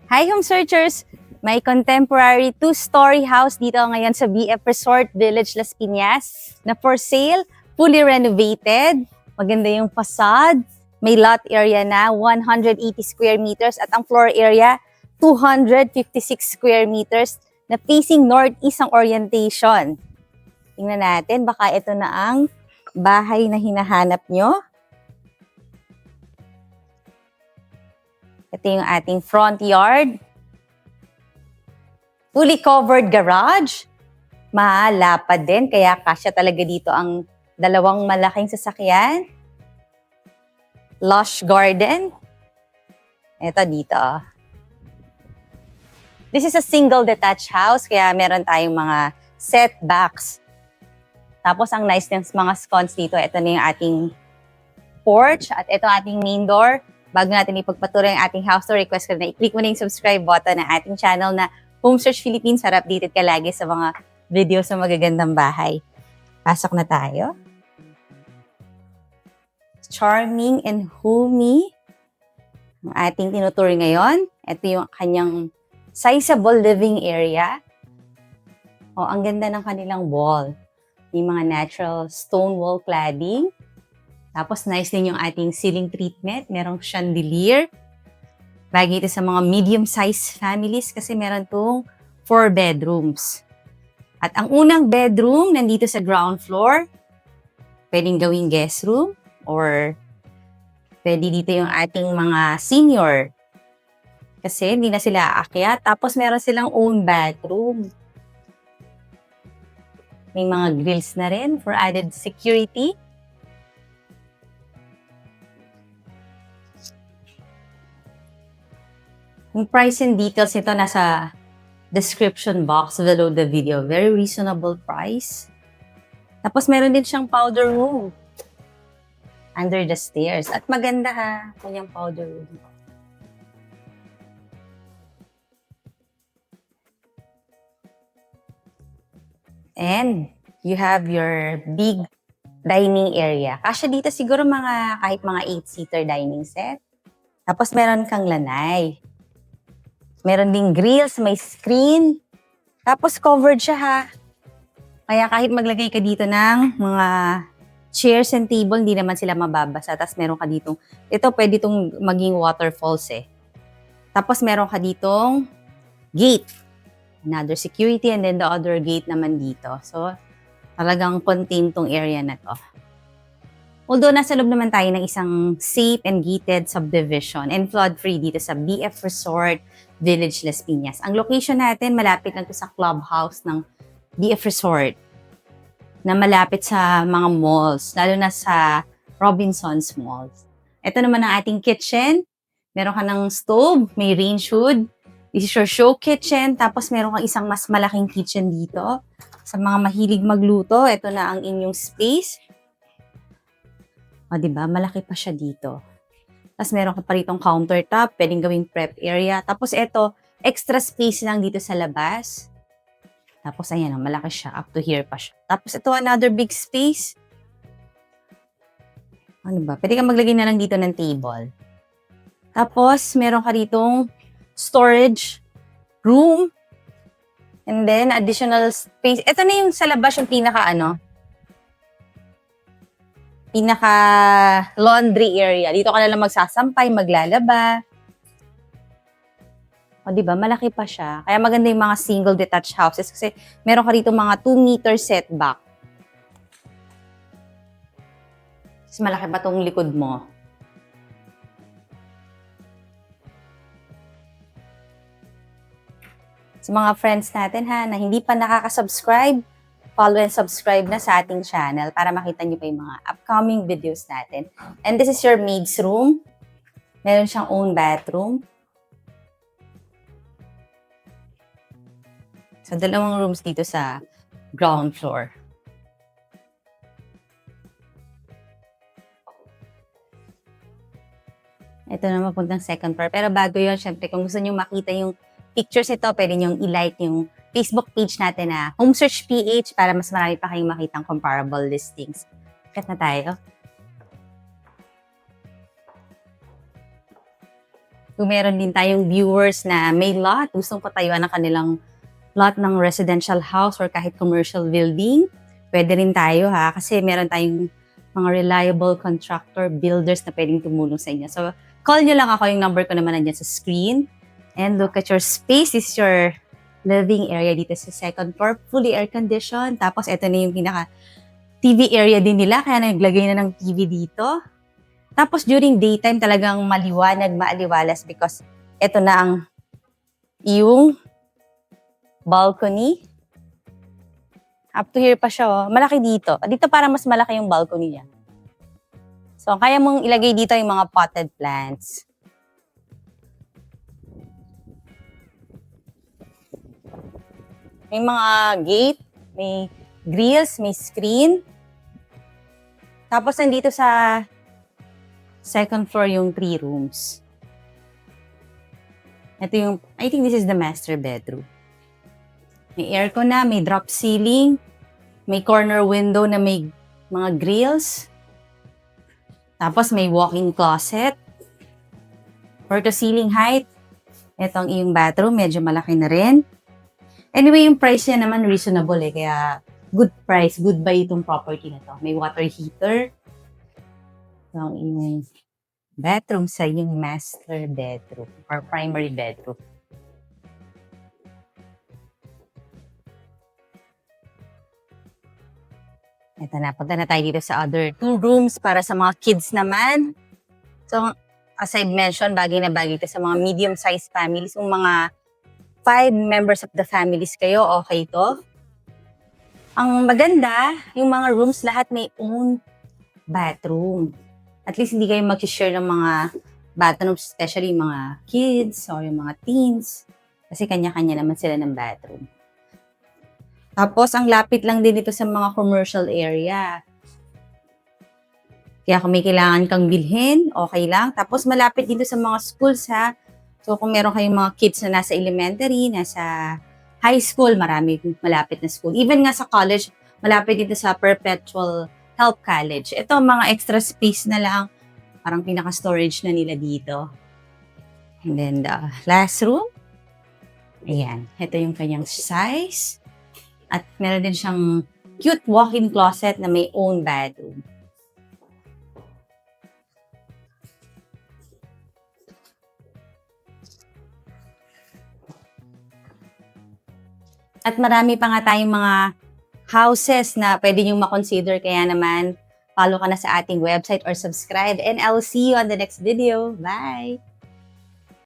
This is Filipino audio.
Hi home searchers! May contemporary two-story house dito ngayon sa BF Resort Village Las Piñas na for sale, fully renovated, maganda yung facade, may lot area na 180 square meters at ang floor area 256 square meters na facing northeast ang orientation. Tingnan natin, baka ito na ang bahay na hinahanap nyo. Ito yung ating front yard. Fully covered garage. Malapad din, kaya kasya talaga dito ang dalawang malaking sasakyan. Lush garden. Ito dito. This is a single detached house, kaya meron tayong mga setbacks. Tapos ang nice ng mga sconces dito, ito na yung ating porch at ito ating main door. Bago natin ipagpatuloy ang ating house tour, request ko na i-click mo na yung subscribe button ng ating channel na Home Search Philippines para updated ka lagi sa mga videos sa magagandang bahay. Pasok na tayo. Charming and homey ang ating tinutur ngayon. Ito yung kanyang sizable living area. Oh, ang ganda ng kanilang wall. May mga natural stone wall cladding. Tapos nice din yung ating ceiling treatment. Merong chandelier. Bagay ito sa mga medium-sized families kasi meron itong 4 bedrooms. At ang unang bedroom nandito sa ground floor. Pwedeng gawing guest room or pwede dito yung ating mga senior. Kasi hindi na sila aakyat. Tapos meron silang own bathroom. May mga grills na rin for added security. Yung price and details nito nasa description box below the video. Very reasonable price. Tapos meron din siyang powder room under the stairs. At maganda ha, kanyang powder room. And you have your big dining area. Kasya dito siguro kahit mga 8-seater dining set. Tapos meron kang lanay. Meron ding grills, may screen. Tapos covered siya ha. Kaya kahit maglagay ka dito ng mga chairs and table, hindi naman sila mababasa. Tapos meron ka ditong, ito pwede itong maging waterfalls eh. Tapos meron ka ditong gate. Another security and then the other gate naman dito. So talagang contained tong area na to. Although nasa loob naman tayo ng isang safe and gated subdivision and flood-free dito sa BF Resort Village Las Piñas. Ang location natin, malapit lang to sa clubhouse ng BF Resort na malapit sa mga malls, lalo na sa Robinsons Malls. Ito naman ang ating kitchen. Meron ka ng stove, may range hood. This is your show kitchen. Tapos meron kang isang mas malaking kitchen dito. Sa mga mahilig magluto, ito na ang inyong space. O, diba? Malaki pa siya dito. Tapos meron ka pa ritong countertop, pwedeng gawing prep area. Tapos ito, extra space lang dito sa labas. Tapos ayan, malaki siya. Up to here pa siya. Tapos ito, another big space. Ano ba? Pwede kang maglagay na lang dito ng table. Tapos, meron ka ritong storage room. And then, additional space. Ito na yung sa labas yung pinaka laundry area. Dito ka na lang magsasampay, maglalaba. O diba, malaki pa siya. Kaya maganda yung mga single detached houses kasi meron ka rito mga 2-meter setback. Kasi malaki pa tong likod mo. Sa mga friends natin ha, na hindi pa nakaka-subscribe, follow and subscribe na sa ating channel para makita nyo pa yung mga upcoming videos natin. And this is your maid's room. Meron siyang own bathroom. So, 2 rooms dito sa ground floor. Ito na mapuntang second floor. Pero bago yun, syempre, kung gusto nyo makita yung pictures ito, pwede nyo i-like yung Facebook page natin na Home Search PH para mas marami pa kayong makitang comparable listings. Kat na tayo. Kung meron din tayong viewers na may lot, gustong patayuan ng kanilang lot ng residential house or kahit commercial building, pwede rin tayo ha, kasi meron tayong mga reliable contractor, builders na pwedeng tumulong sa inyo. So, call nyo lang ako, yung number ko naman nandiyan sa screen. And look at your space. This is your living area dito sa second floor, fully air-conditioned. Tapos, ito na yung pinaka TV area din nila, kaya naglagay na ng TV dito. Tapos, during daytime, talagang maliwanag, maaliwalas because ito na ang yung balcony. Up to here pa siya, oh. Malaki dito. Dito para mas malaki yung balcony niya. So, kaya mong ilagay dito yung mga potted plants. May mga gate, may grills, may screen. Tapos, nandito sa second floor yung 3 rooms. Ito yung, I think this is the master bedroom. May aircon na, may drop ceiling, may corner window na may mga grills. Tapos may walk-in closet. For the ceiling height, ito ang iyong bathroom, medyo malaki na rin. Anyway, yung price niya naman reasonable kaya good price, good buy itong property na to. May water heater. Ito ang iyong bathroom sa iyong master bedroom or primary bedroom. Ito na, punta na tayo dito sa other 2 rooms para sa mga kids naman. So, as I mentioned, bagay na bagay ito sa mga medium-sized families. Kung mga 5 members of the families kayo, okay to. Ang maganda, yung mga rooms lahat may own bathroom. At least hindi kayo mag-share ng mga bathrooms, especially yung mga kids or yung mga teens. Kasi kanya-kanya naman sila ng bathroom. Tapos, ang lapit lang din ito sa mga commercial area. Kaya kung may kailangan kang bilhin, okay lang. Tapos, malapit dito sa mga schools ha. So, kung meron kayong mga kids na nasa elementary, nasa high school, marami malapit na school. Even nga sa college, malapit dito sa Perpetual Help College. Ito, mga extra space na lang. Parang pinaka-storage na nila dito. And then, the last room. Ayan. Ito yung kanyang size. At meron din siyang cute walk-in closet na may own bathroom. At marami pa nga tayong mga houses na pwede niyong makonsider. Kaya naman, follow ka na sa ating website or subscribe. And I'll see you on the next video. Bye!